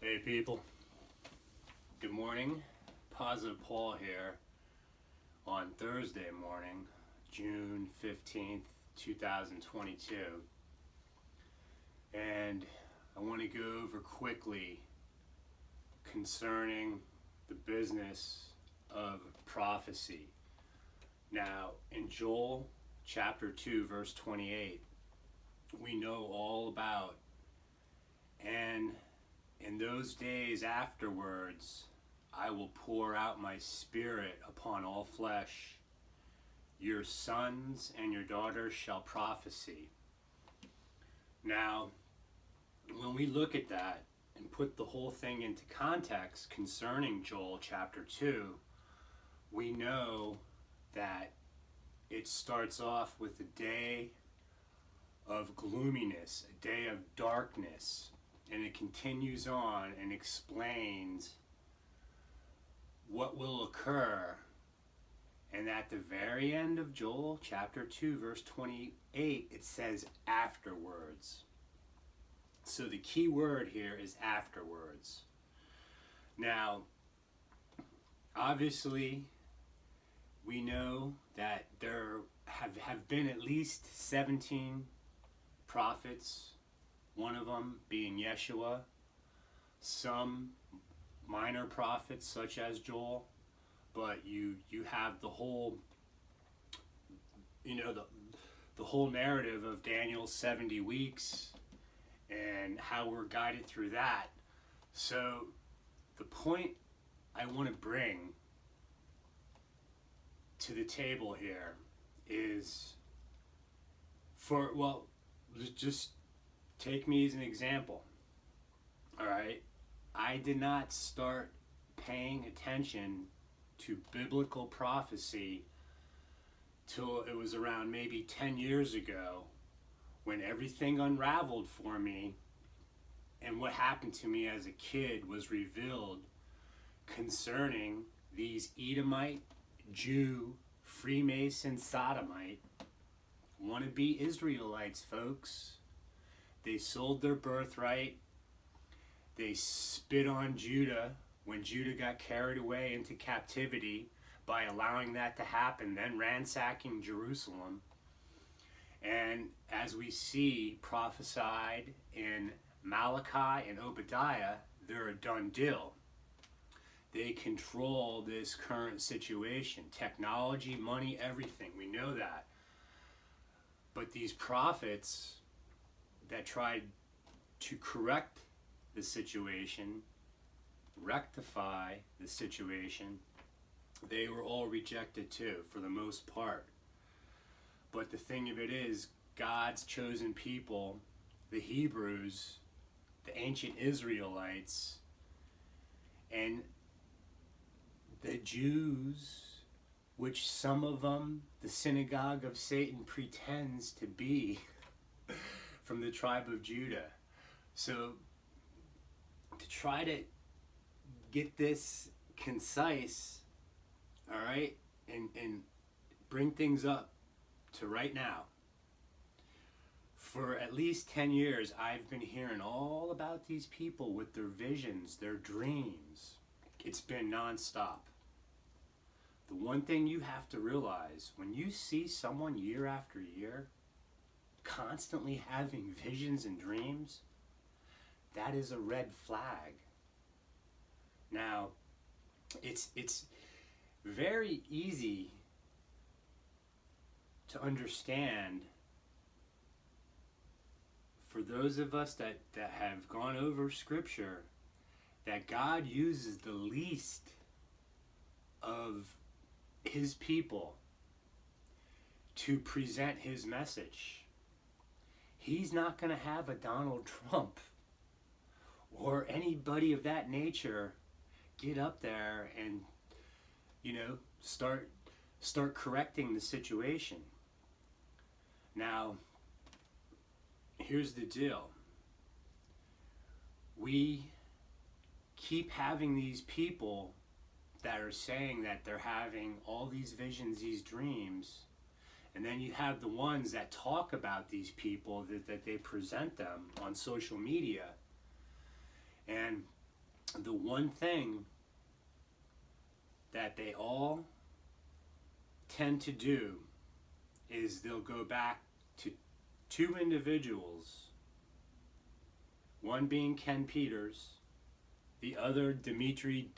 Hey people, good morning. Positive Paul here on Thursday morning, June 15th, 2022. And I want to go over quickly concerning the business of prophecy. Now, in Joel chapter 2, verse 28, we know all about, and in those days afterwards, I will pour out my spirit upon all flesh. Your sons and your daughters shall prophesy. Now, when we look at that and put the whole thing into context concerning Joel chapter 2, we know that it starts off with a day of gloominess, a day of darkness, and it continues on and explains what will occur. And at the very end of Joel chapter 2 verse 28, it says afterwards. So the key word here is afterwards. Now, obviously, we know that there have been at least 17 prophets, one of them being Yeshua, some minor prophets such as Joel, but you have the whole, the whole narrative of Daniel's 70 weeks and how we're guided through that. So the point I want to bring to the table here is just take me as an example. All right. I did not start paying attention to biblical prophecy till it was around maybe 10 years ago when everything unraveled for me, and what happened to me as a kid was revealed concerning these Edomite, Jew, Freemason, Sodomite, wannabe Israelites, folks. They sold their birthright. They spit on Judah when Judah got carried away into captivity by allowing that to happen, then ransacking Jerusalem. And as we see prophesied in Malachi and Obadiah, they're a done deal. They control this current situation. Technology, money, everything. We know that. But these prophets that tried to correct the situation, rectify the situation, they were all rejected too, for the most part. But the thing of it is, God's chosen people, the Hebrews, the ancient Israelites, and the Jews, which some of them, the synagogue of Satan pretends to be, from the tribe of Judah. So to try to get this concise, all right, and bring things up to right now, for at least 10 years, I've been hearing all about these people with their visions, their dreams. It's been nonstop. The one thing you have to realize, when you see someone year after year constantly having visions and dreams, that is a red flag. Now, it's very easy to understand for those of us that have gone over scripture that God uses the least of his people to present his message. He's not going to have a Donald Trump or anybody of that nature get up there and, start correcting the situation. Now, here's the deal. We keep having these people that are saying that they're having all these visions, these dreams, and then you have the ones that talk about these people, that they present them on social media. And the one thing that they all tend to do is they'll go back to two individuals, one being Ken Peters, the other Dimitri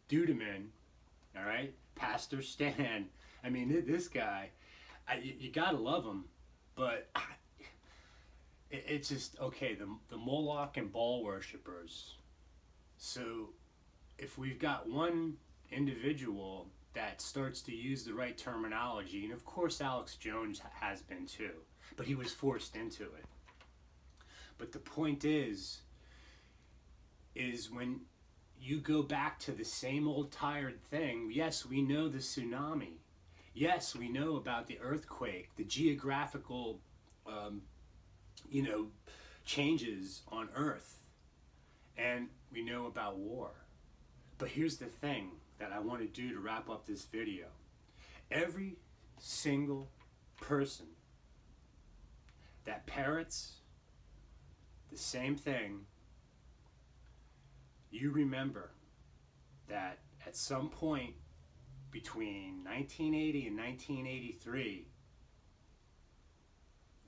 Duduman, all right, Pastor Stan. I mean, this guy, you gotta love him, but it's just, okay, the Moloch and Baal worshippers. So if we've got one individual that starts to use the right terminology, and of course Alex Jones has been too, but he was forced into it. But the point is when you go back to the same old tired thing, yes, we know the tsunami. Yes, we know about the earthquake, the geographical, changes on Earth. And we know about war. But here's the thing that I want to do to wrap up this video. Every single person that parrots the same thing, you remember that at some point between 1980 and 1983,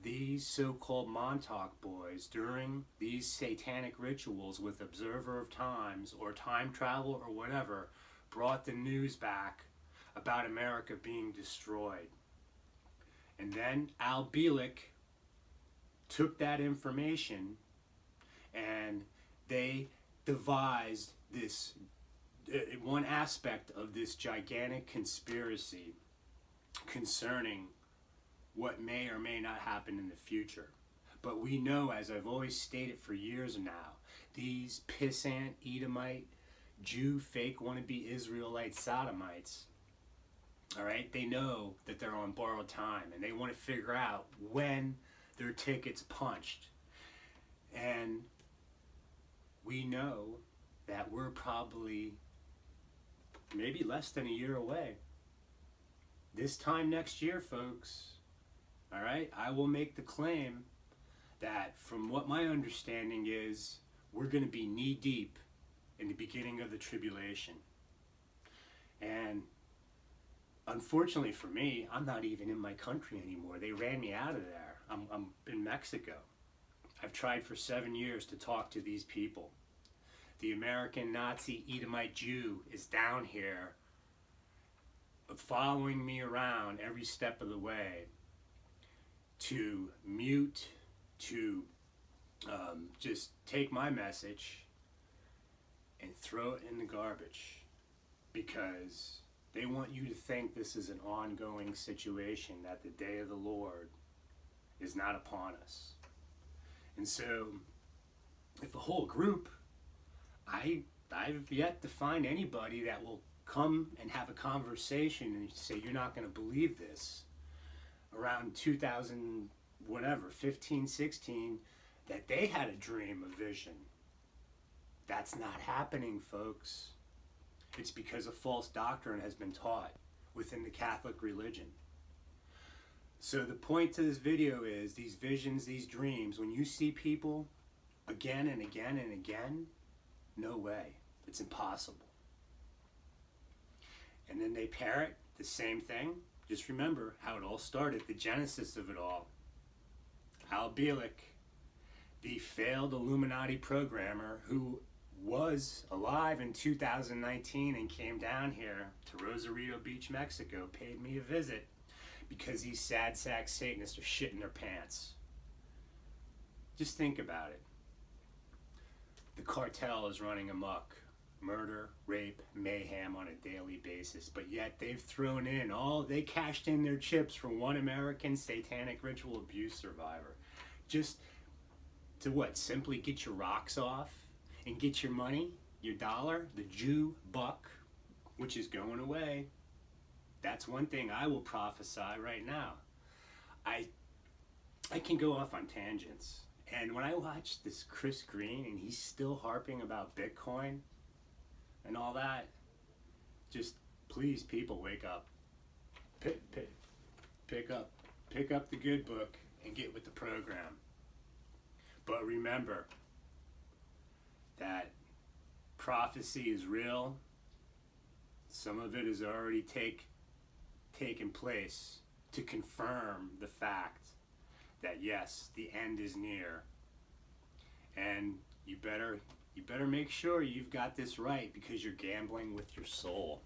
these so-called Montauk boys, during these satanic rituals with Observer of Times or time travel or whatever, brought the news back about America being destroyed. And then Al Bielek took that information and they devised this one aspect of this gigantic conspiracy concerning what may or may not happen in the future. But we know, as I've always stated for years now, these pissant, Edomite, Jew, fake wannabe Israelite sodomites, all right, they know that they're on borrowed time and they want to figure out when their ticket's punched. And we know that we're probably maybe less than a year away. This time next year, folks, all right, I will make the claim that from what my understanding is, we're going to be knee deep in the beginning of the tribulation. And unfortunately for me, I'm not even in my country anymore. They ran me out of there. I'm in Mexico. I've tried for 7 years to talk to these people. The American Nazi Edomite Jew is down here following me around every step of the way to mute, to just take my message and throw it in the garbage, because they want you to think this is an ongoing situation, that the day of the Lord is not upon us. And so if a whole group, I've yet to find anybody that will come and have a conversation and say, you're not going to believe this, around 2000, whatever, 15, 16, that they had a dream, a vision. That's not happening, folks. It's because a false doctrine has been taught within the Catholic religion. So the point to this video is, these visions, these dreams, when you see people again and again and again, no way. It's impossible. And then they parrot the same thing. Just remember how it all started, the genesis of it all. Al Bielek, the failed Illuminati programmer who was alive in 2019 and came down here to Rosarito Beach, Mexico, paid me a visit because these sad sack Satanists are shitting their pants. Just think about it. The cartel is running amok. Murder, rape, mayhem on a daily basis, but yet they've thrown in they cashed in their chips for one American satanic ritual abuse survivor. Just to what? Simply get your rocks off and get your money, your dollar, the Jew buck, which is going away. That's one thing I will prophesy right now. I can go off on tangents. And when I watch this Chris Green and he's still harping about Bitcoin and all that, just please, people, wake up. Pick up the good book and get with the program. But remember that prophecy is real. Some of it has already taken place to confirm the fact that yes, the end is near. And you better make sure you've got this right, because you're gambling with your soul.